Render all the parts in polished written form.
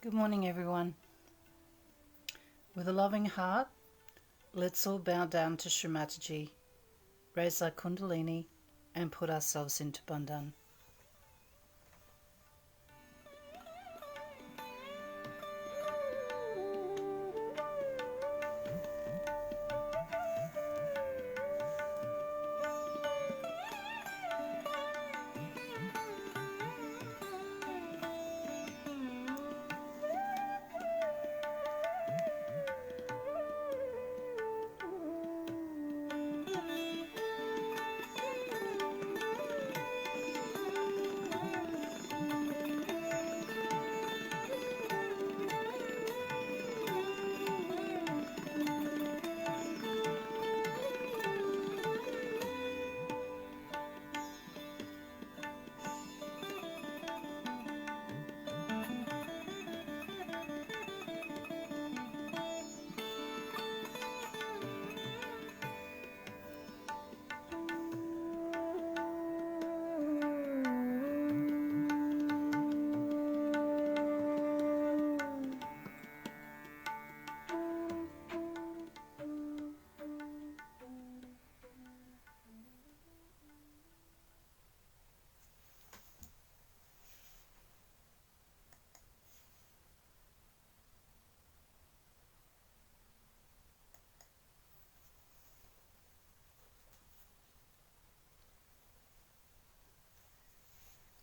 Good morning, everyone. With a loving heart, let's all bow down to Shri Mataji, raise our Kundalini, and put ourselves into Bandhan.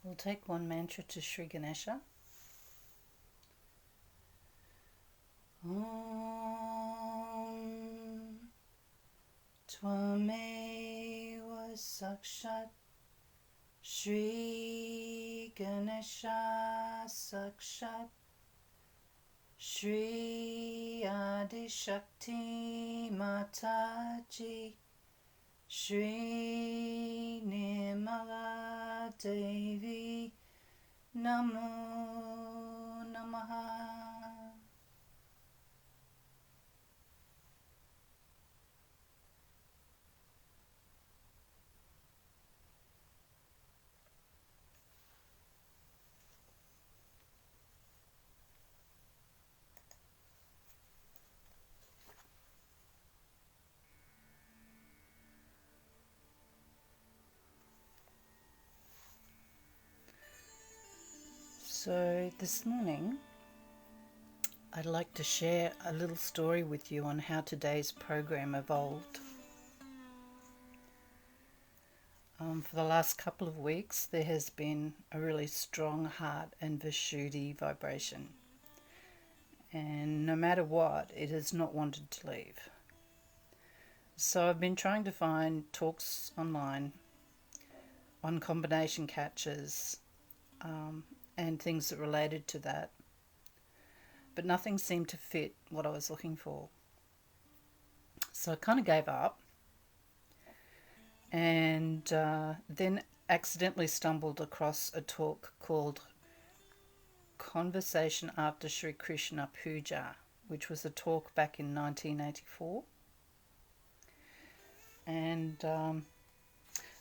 We'll take one mantra to Sri Ganesha. Om Tvameva Sakshat Shri Ganesha Sakshat Shri Adi Shakti Mataji Shri Nirmala Devi Namo Namaha. So this morning, I'd like to share a little story with you on how today's program evolved. For the last couple of weeks, there has been a really strong heart and Vishuddhi vibration. And no matter what, it has not wanted to leave. So I've been trying to find talks online on combination catches, and things that related to that, but nothing seemed to fit what I was looking for. So I kind of gave up, and then accidentally stumbled across a talk called Conversation After Sri Krishna Puja, which was a talk back in 1984. And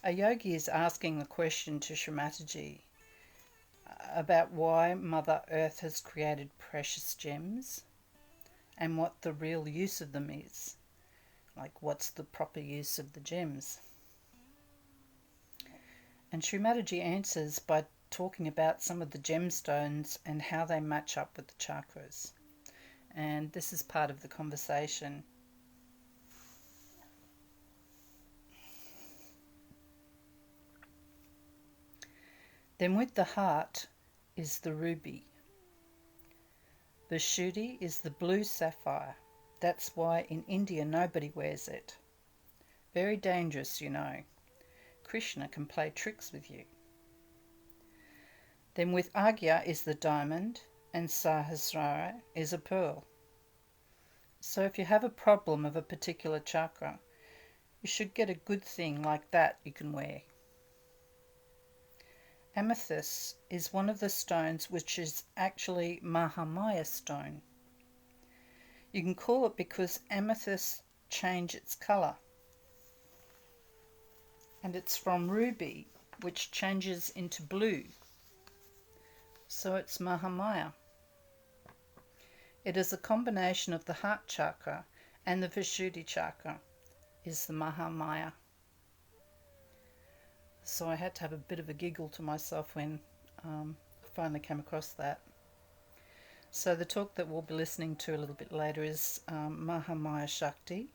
a yogi is asking the question to Shri Mataji about why Mother Earth has created precious gems and what the real use of them is. Like, what's the proper use of the gems? And Shri Mataji answers by talking about some of the gemstones and how they match up with the chakras. And this is part of the conversation. Then with the heart is the ruby. Vishuddhi is the blue sapphire. That's why in India nobody wears it. Very dangerous, you know. Krishna can play tricks with you. Then with Agya is the diamond, and Sahasrara is a pearl. So if you have a problem of a particular chakra, you should get a good thing like that you can wear. Amethyst is one of the stones which is actually Mahamaya stone. You can call it because amethyst change its colour. And it's from ruby, which changes into blue. So it's Mahamaya. It is a combination of the heart chakra and the Vishuddhi chakra, is the Mahamaya. So I had to have a bit of a giggle to myself when I finally came across that. So the talk that we'll be listening to a little bit later is Mahamaya Shakti,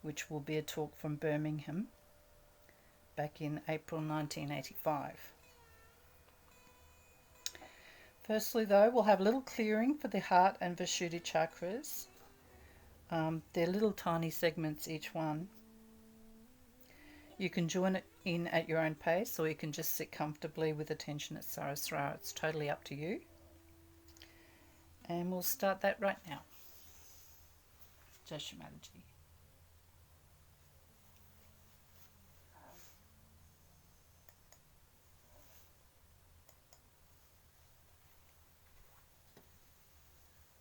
which will be a talk from Birmingham back in April 1985. Firstly, though, we'll have a little clearing for the heart and Vishuddhi chakras. They're little tiny segments each one. You can join it in at your own pace, or you can just sit comfortably with attention at Saraswara. It's totally up to you. And we'll start that right now. Shri Mataji.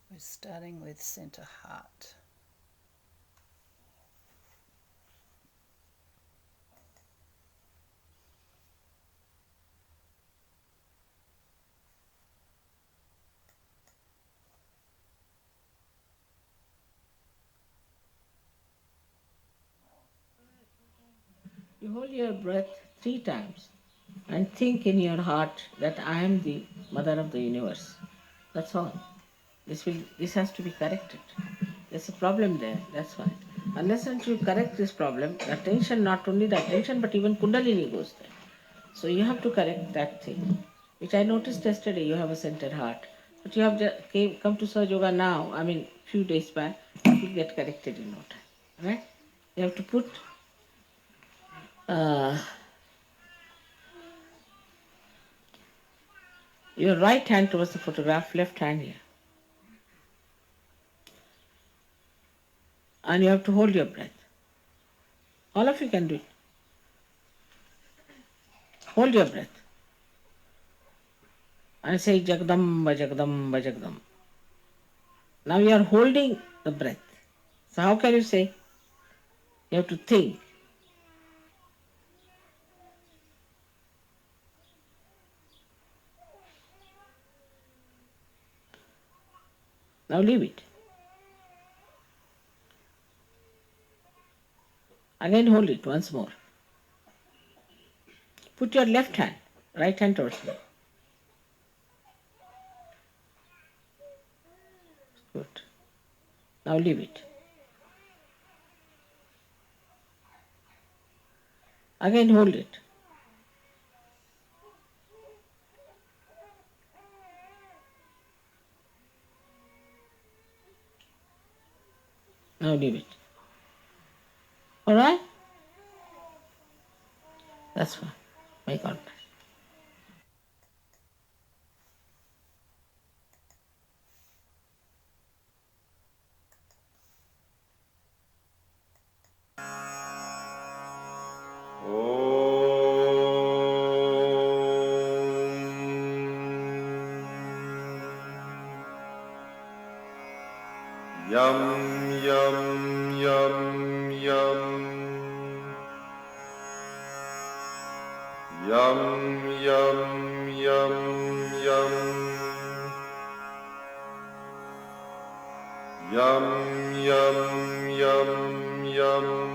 We're starting with center heart. You hold your breath 3 times and think in your heart that I am the mother of the universe. That's all. This has to be corrected. There's a problem there, that's why. Unless until you correct this problem, the attention, not only the attention, but even Kundalini goes there. So you have to correct that thing, which I noticed yesterday. You have a centered heart, but you have come to Sahaja Yoga now. I mean, few days back, it will get corrected in no time. Right? You have to put your right hand towards the photograph, left hand here, and you have to hold your breath. All of you can do it. Hold your breath and say Jagdamba, Jagdamba, Jagdamba. Now you are holding the breath. So how can you say? You have to think. Now leave it. Again hold it once more. Put your left hand, right hand towards me. Good. Now leave it. Again hold it. Now leave it. Alright? That's fine. My God. Yum, yum, yum, yum. Yum, yum, yum, yum. Yum, yum, yum, yum.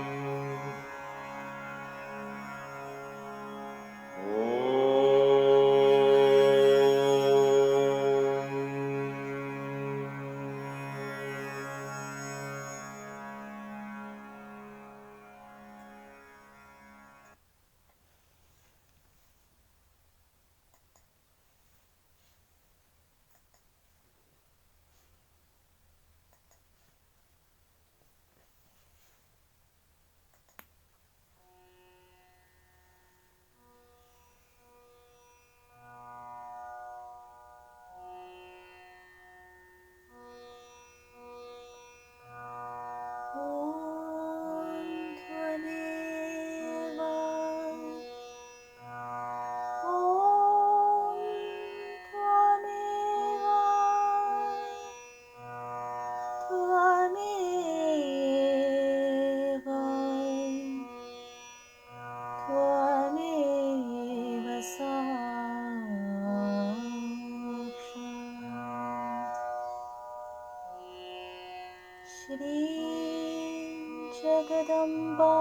Jagadamba,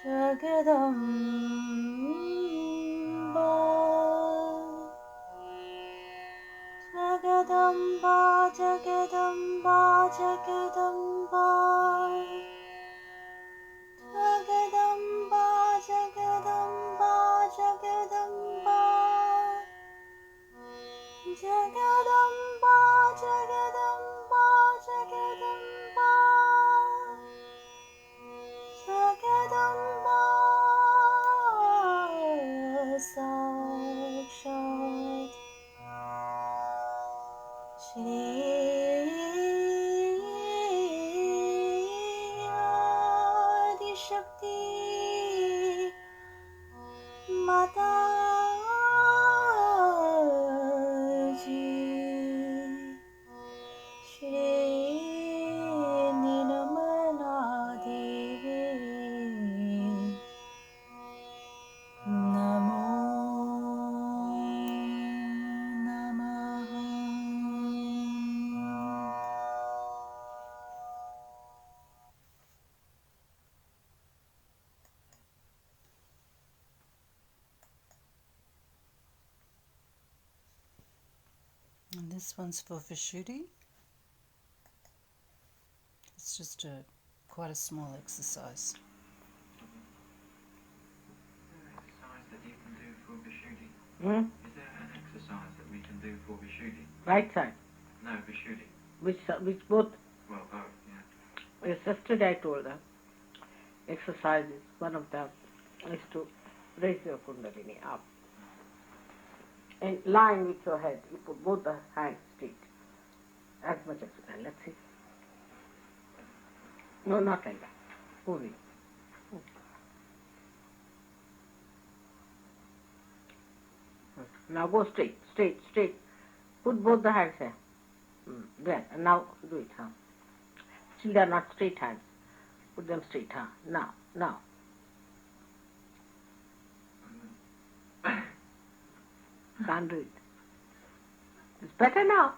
Jagadamba, Jagadamba, Jagadamba, Jagadamba, Jagadamba, Jagadamba, Jagadamba, Jagadamba, Jagadamba, Jagadamba, Jagadamba, Sakshat Shri Adi Shakti Mataji, Shri Nirmala Devi, Namo Namaha. And this one's for Vishuddhi. It's just quite a small exercise. Exercise that you can do for Vishuddhi? Hmm? Is there an exercise that we can do for Vishuddhi? Right side. No, Vishuddhi. Which both? Well, both, yeah. Yes, yesterday I told them. Exercises. One of them is to raise your kundalini up. And lying with your head, you put both the hands straight. As much as you can. Let's see. No, not like that. Moving. Now go straight, straight, straight. Put both the hands here. There. And now do it. Huh? Still they are not straight hands. Put them straight. Huh? Now. Can't do it. It's better now.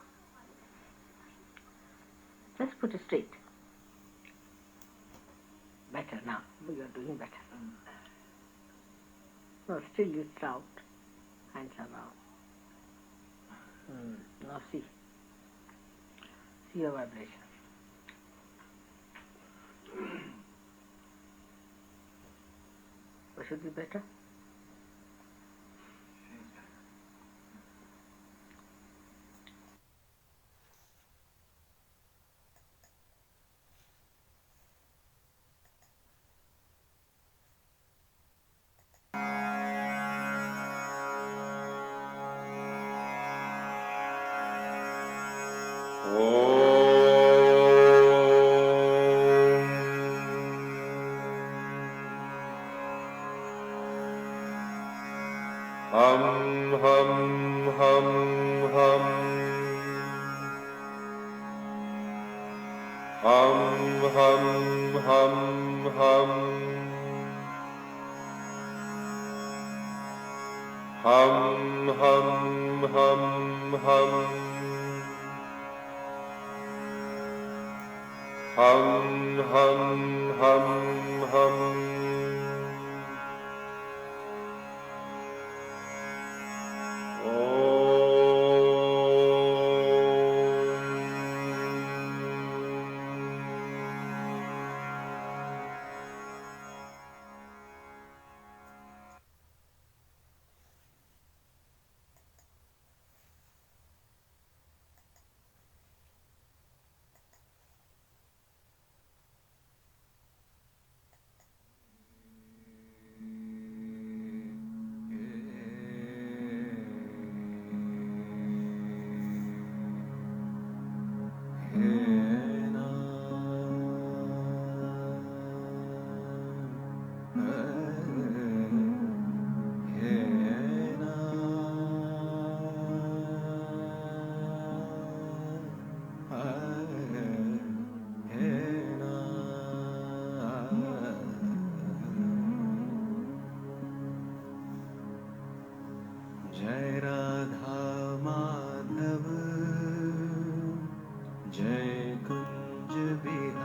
Just put it straight. Better now. You are doing better. No, still it's out. Hands are out. Now see. See your vibration. What should be better? Hum, hum, hum, hum. Hum, hum, hum, hum. Hum, hum, hum, hum. Hum, hum, hum, hum. जय राधा माधव जय कुंज बिहारी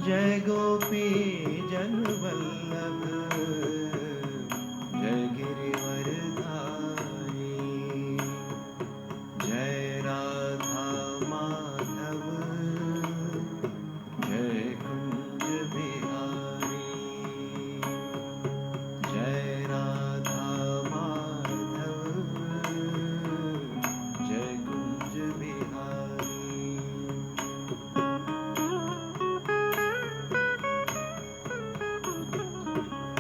जय गोपी जन वल्लभ जय गिरिवरधारी जय राधा माधव जय कुंज बिहारी जय राधा माधव जय Kunj Bihari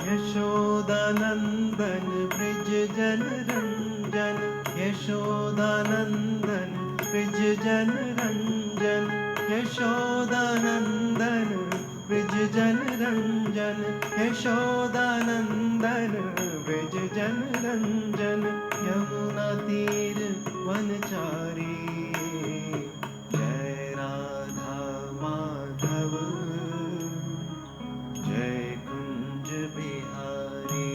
Yashodanandan bridge जन रंजन यशोदानंदन ब्रिज जन रंजन यशोदानंदन ब्रिज जन रंजन यशोदानंदन ब्रिज जन रंजन यमुना तीर वनचारी जय राधा माधव जय कुंज बिहारी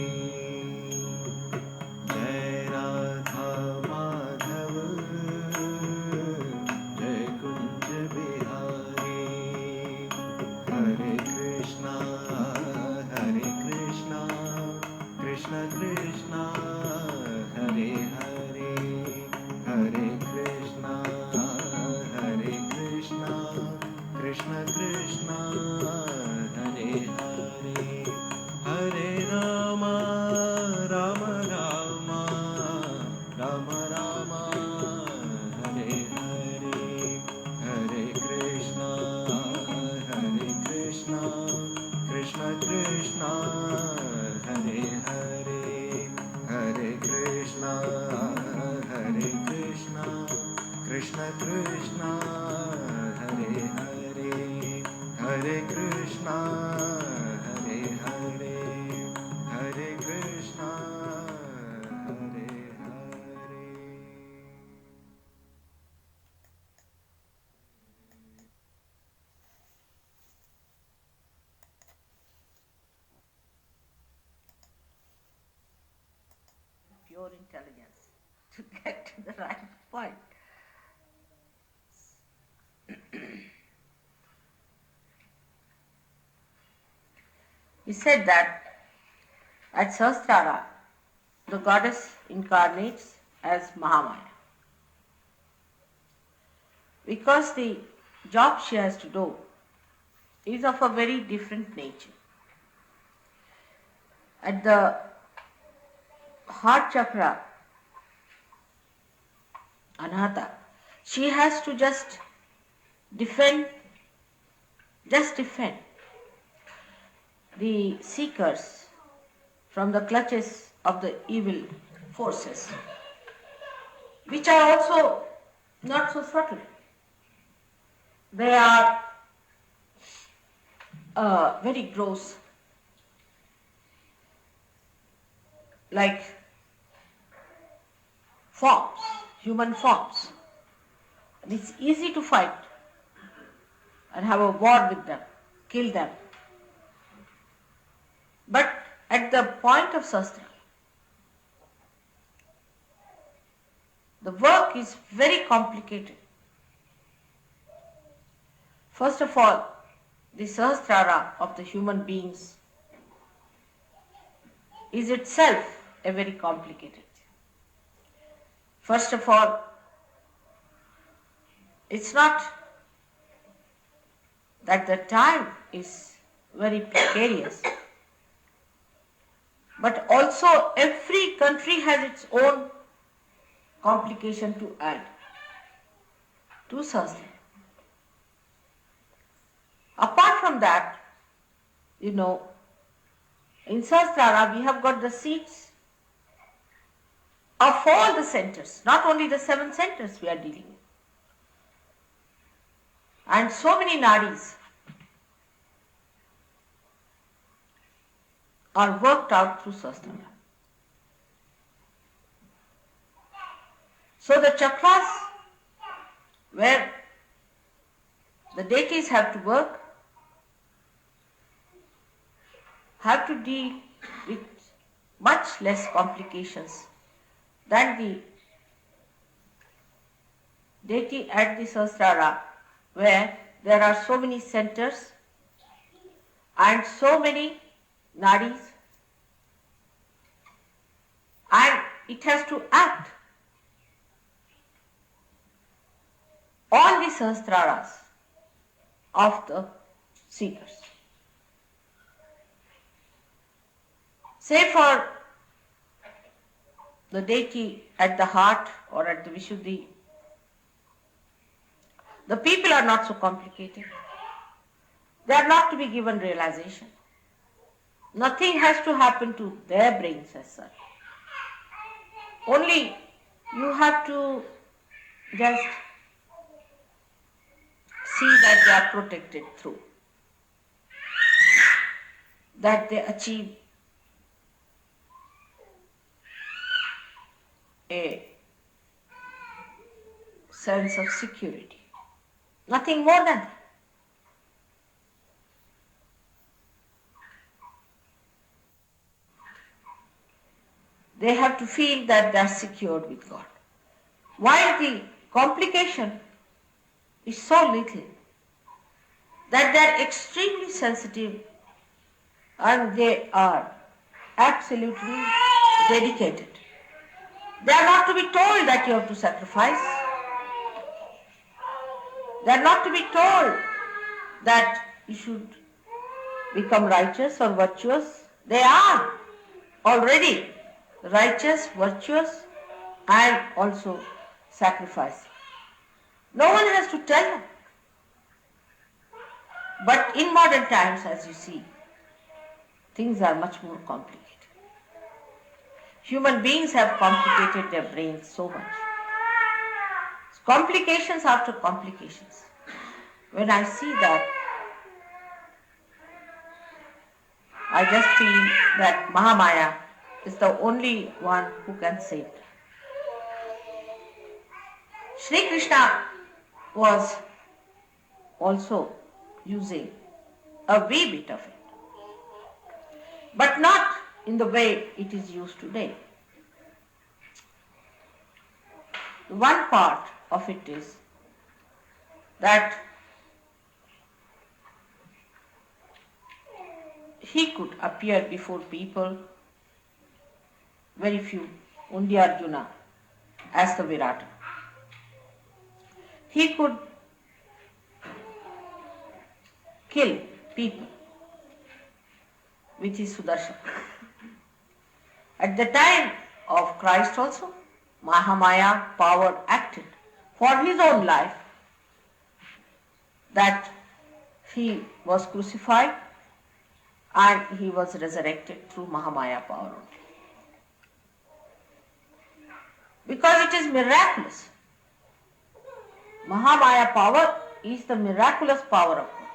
जय राधा माधव जय कुंज बिहारी हरे Krishna Krishna Krishna Hare Hare Hare Krishna Krishna Krishna Hare Hare Hare Ram Ram Ram Ram Ram Hare Hare Hare Krishna Krishna Krishna Hare Hare Hare Krishna Krishna Krishna Hare Hare Hare Krishna Hare Hare Hare Krishna Hare Hare Pure intelligence to get to the right point. He said that at Sahasrara, the goddess incarnates as Mahamaya. Because the job she has to do is of a very different nature. At the heart chakra, Anahata, she has to just defend the seekers from the clutches of the evil forces, which are also not so subtle. They are very gross, like forms, human forms. And it's easy to fight and have a war with them, kill them. But at the point of Sastra, the work is very complicated. First of all, the Sahasrara of the human beings is itself a very complicated. First of all, it's not that the time is very precarious, but also every country has its own complication to add to Sahasrara. Apart from that, in Sahasrara we have got the seats of all the centers, not only the 7 centers we are dealing with. And so many nadis are worked out through Sahasrara. So the chakras where the deities have to work have to deal with much less complications than the deity at the Sahasrara, where there are so many centers and so many nadis, and it has to act on the sahasraras of the seekers. Say for the deity at the heart or at the Vishuddhi, the people are not so complicated. They are not to be given realization. Nothing has to happen to their brains as such. Only you have to just see that they are protected through, that they achieve a sense of security. Nothing more than that. They have to feel that they are secured with God. While the complication is so little that they are extremely sensitive and they are absolutely dedicated. They are not to be told that you have to sacrifice. They are not to be told that you should become righteous or virtuous. They are already righteous, virtuous, and also sacrificing. No one has to tell them. But in modern times, as you see, things are much more complicated. Human beings have complicated their brains so much. Complications after complications. When I see that, I just feel that Mahamaya is the only one who can save them. Shri Krishna was also using a wee bit of it, but not in the way it is used today. One part of it is that he could appear before people, very few, only Arjuna, as the Virata. He could kill people with his Sudarshan. At the time of Christ also, Mahamaya power acted for his own life, that he was crucified and he was resurrected through Mahamaya power only. Because it is miraculous. Mahamaya power is the miraculous power of God.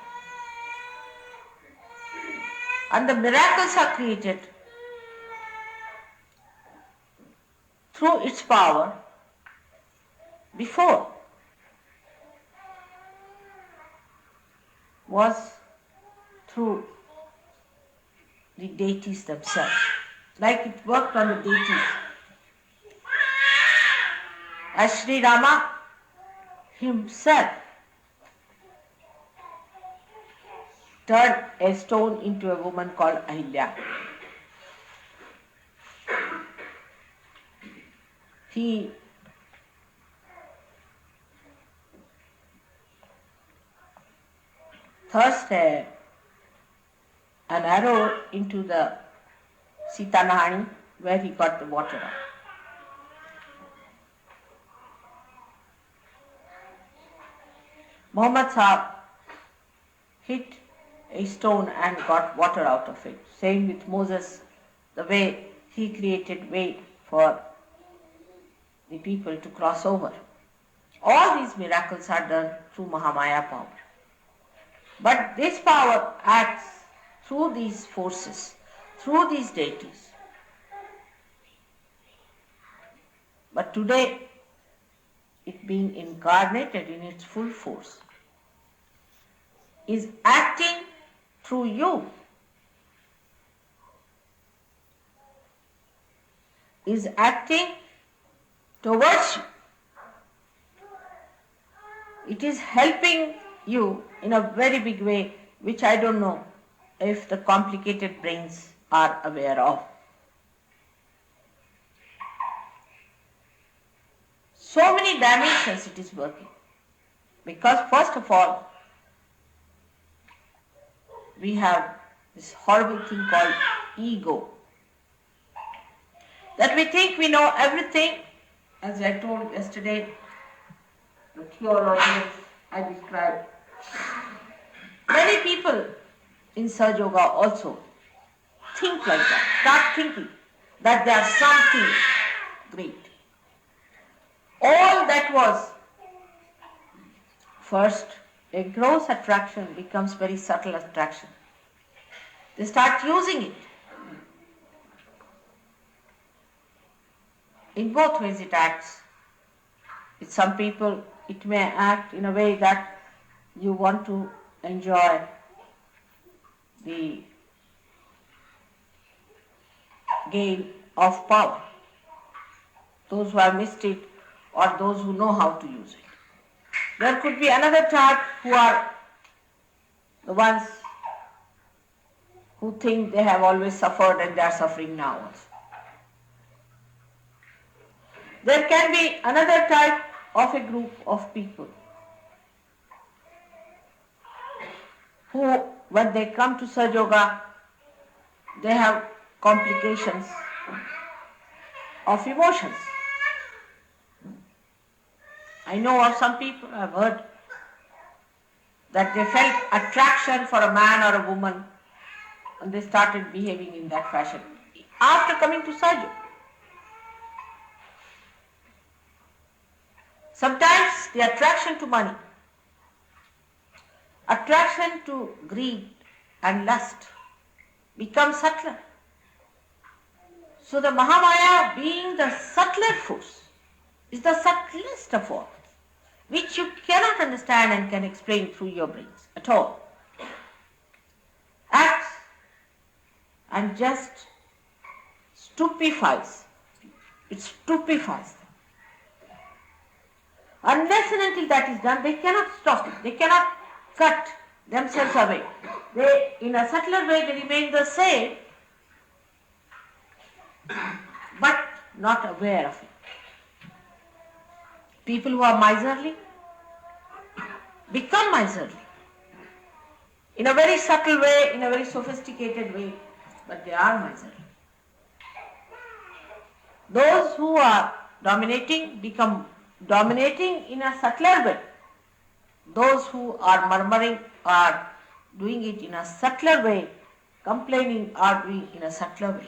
And the miracles are created through its power before was through the deities themselves, like it worked on the deities. As Sri Rama himself turned a stone into a woman called Ahilya. He thrust an arrow into the Sita Nahani where he got the water out. Muhammad Sahib hit a stone and got water out of it. Same with Moses, the way he created way for the people to cross over. All these miracles are done through Mahamaya power. But this power acts through these forces, through these deities. But today, it being incarnated in its full force, is acting through you, is acting towards you. It is helping you in a very big way, which I don't know if the complicated brains are aware of. So many dimensions it is working. Because first of all, we have this horrible thing called ego. That we think we know everything, as I told yesterday, the theologians I described. Many people in Sahaja Yoga also think like that, start thinking that they are something great. All that was first a gross attraction becomes very subtle attraction. They start using it. In both ways it acts. With some people it may act in a way that you want to enjoy the gain of power. Those who have missed it or those who know how to use it. There could be another type who are the ones who think they have always suffered and they are suffering now also. There can be another type of a group of people who, when they come to Sahaja Yoga, they have complications of emotions. I know of some people, I have heard, that they felt attraction for a man or a woman and they started behaving in that fashion after coming to Sahaja. Sometimes the attraction to money, attraction to greed and lust becomes subtler. So the Mahamaya, being the subtler force, is the subtlest of all, which you cannot understand and can explain through your brains at all. Acts and just stupefies. It stupefies them. Unless and until that is done, they cannot stop it. They cannot cut themselves away. They, in a subtler way, they remain the same, but not aware of it. People who are miserly become miserly in a very subtle way, in a very sophisticated way, but they are miserly. Those who are dominating become dominating in a subtler way. Those who are murmuring are doing it in a subtler way, complaining are doing in a subtler way.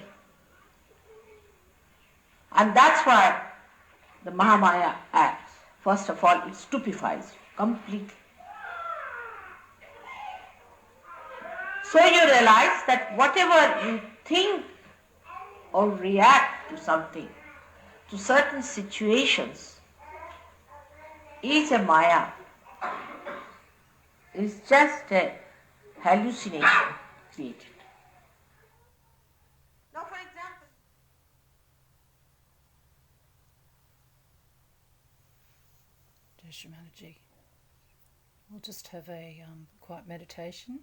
And that's why the Mahamaya acts. First of all, it stupefies completely. So you realize that whatever you think or react to something, to certain situations, is a Maya, is just a hallucination created. Now, for example, Dear Shri Mataji, we'll just have a quiet meditation.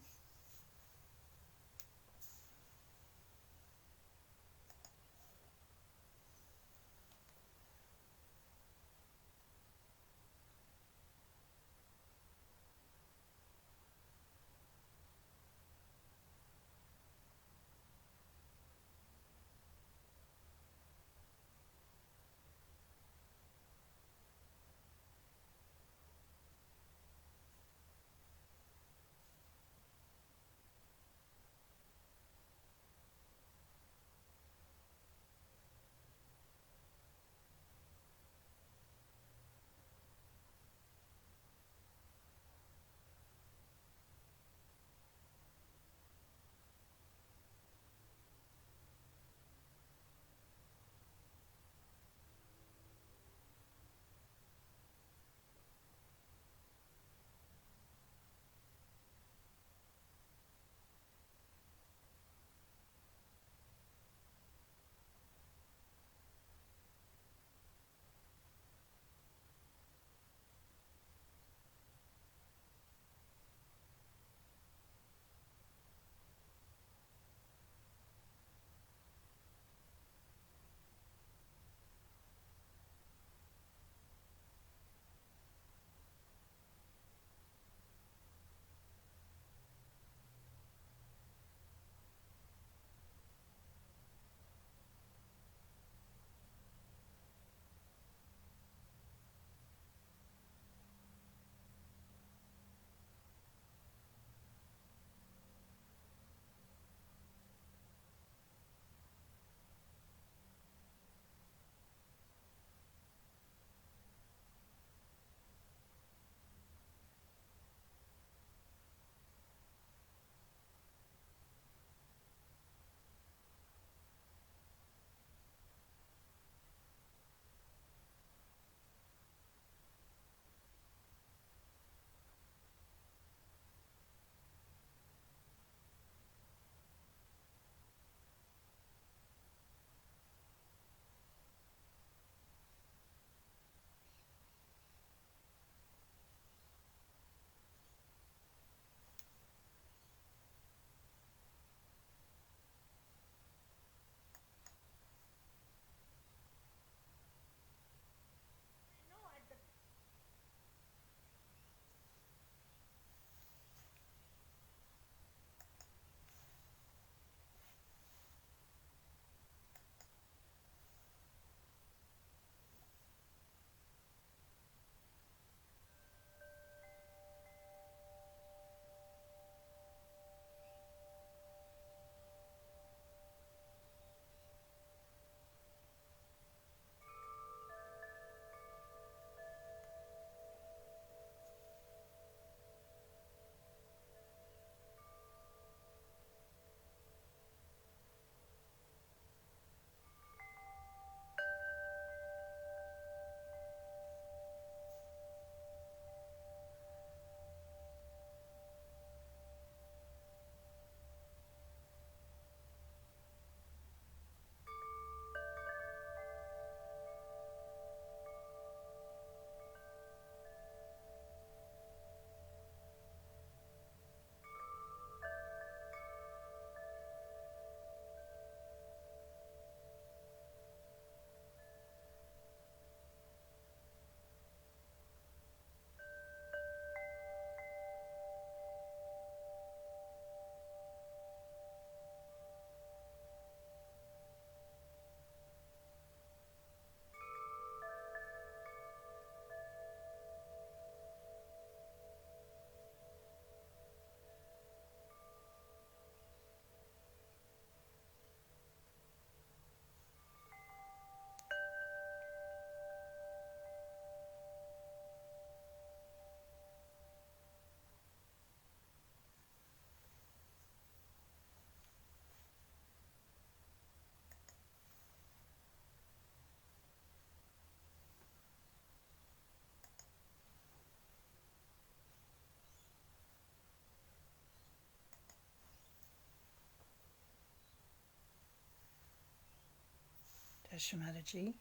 Shri Mataji.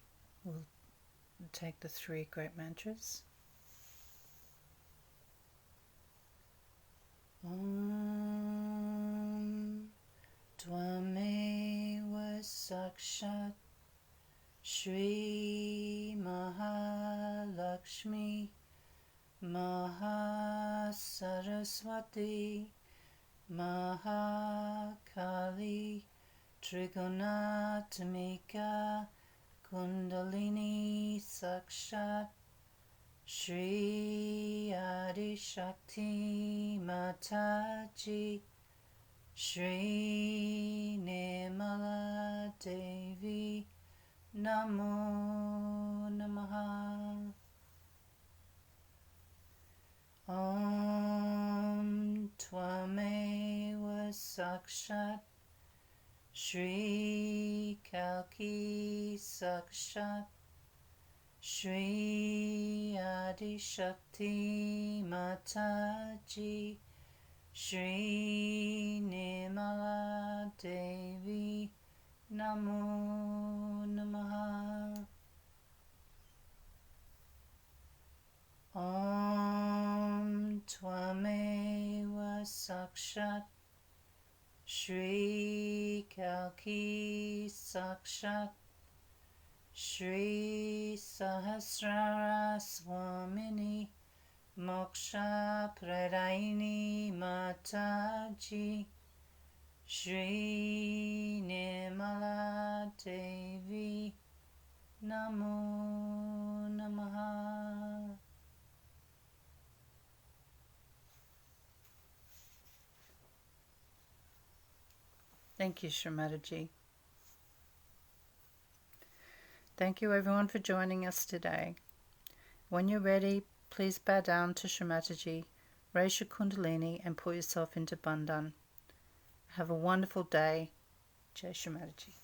We'll take the 3 great mantras. Om Tvameva Sakshat Shri Mahalakshmi Mahasaraswati Mahakali Trigonatamika Kundalini Sakshat Shri Adi Shakti Mataji Shri Nirmala Devi Namo Namaha. Om Tvameva Sakshat Shri Kalki Sakshat Shri Adi Shakti Mataji Shri Nirmala Devi Namo Namaha. Om Tvameva Sakshat Shri Kalki Sakshat Shri Sahasrara Swamini Moksha Pradaini Mataji Shri Nirmala Devi Namo Namaha. Thank you, Shri Mataji. Thank you everyone for joining us today. When you're ready, please bow down to Shri Mataji, raise your Kundalini and put yourself into Bandhan. Have a wonderful day. Jai Shri Mataji.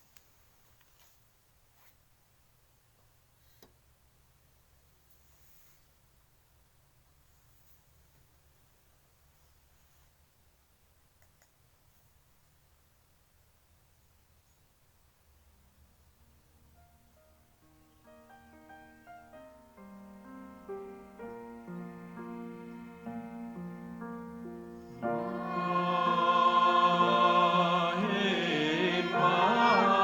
Bye.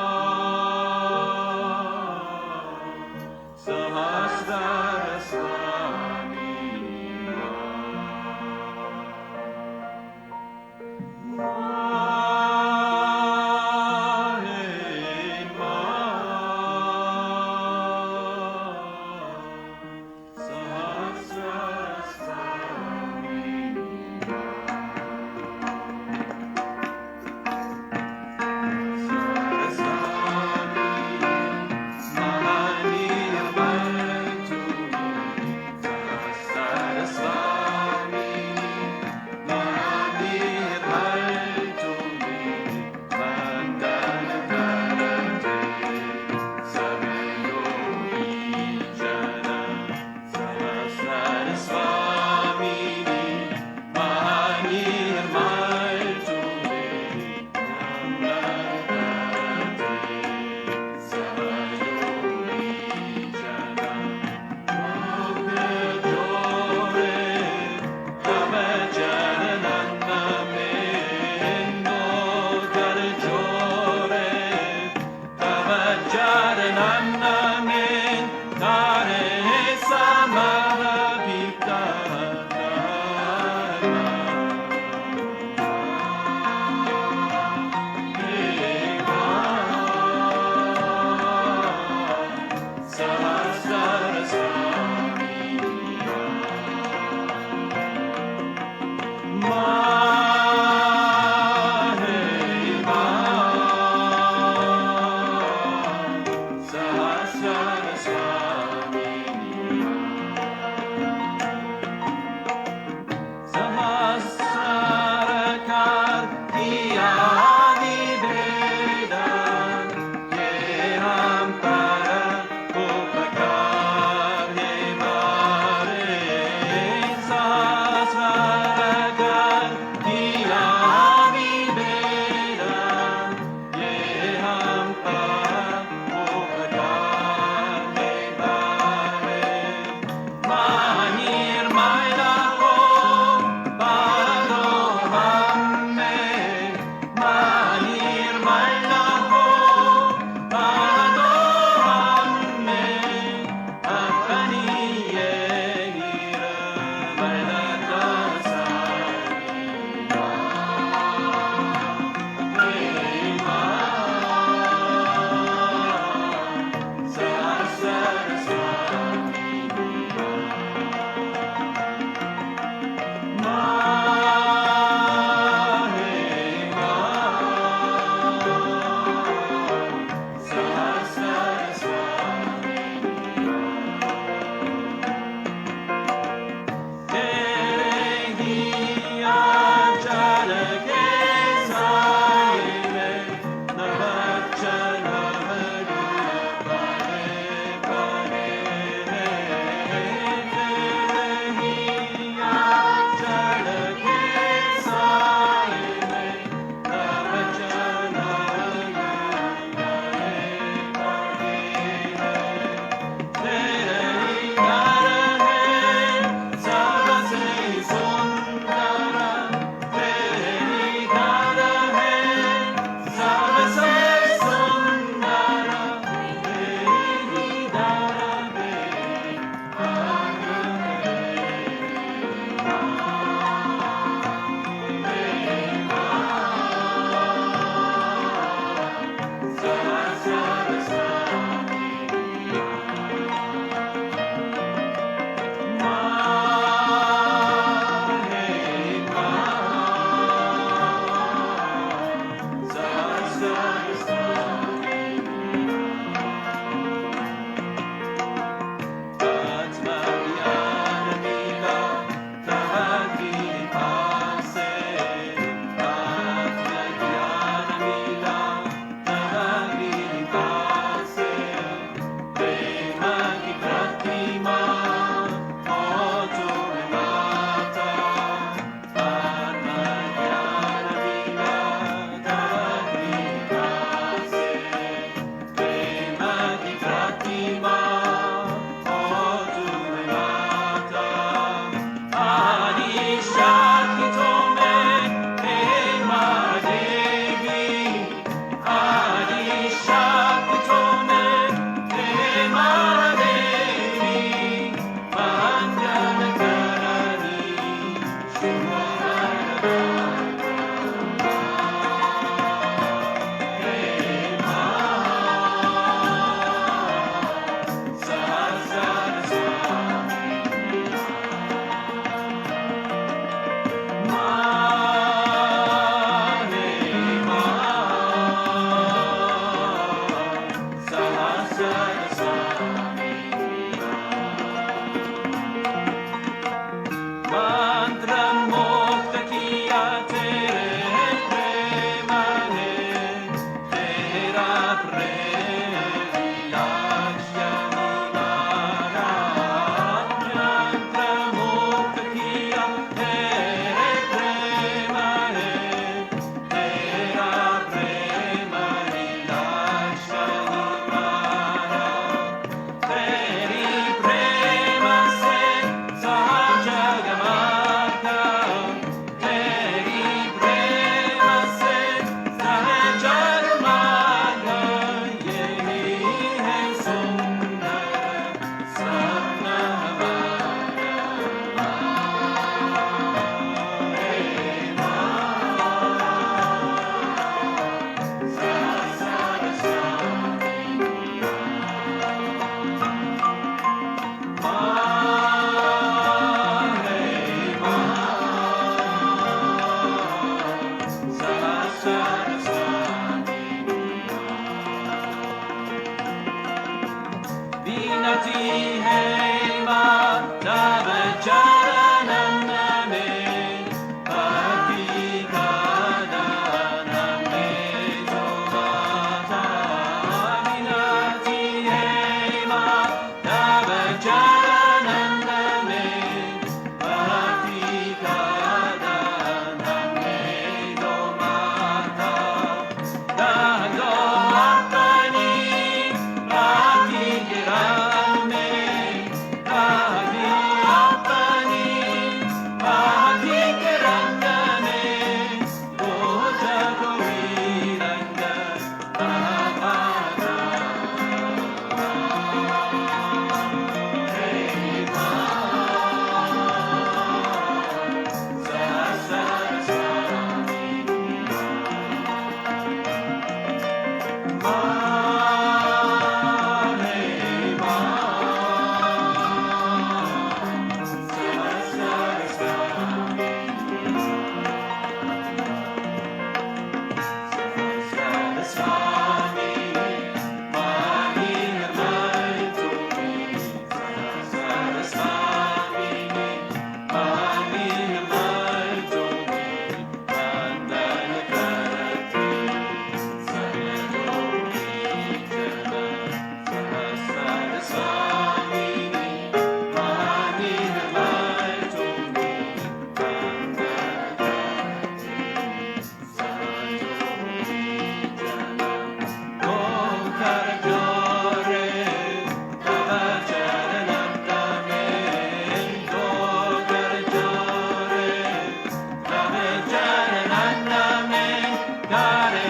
Hare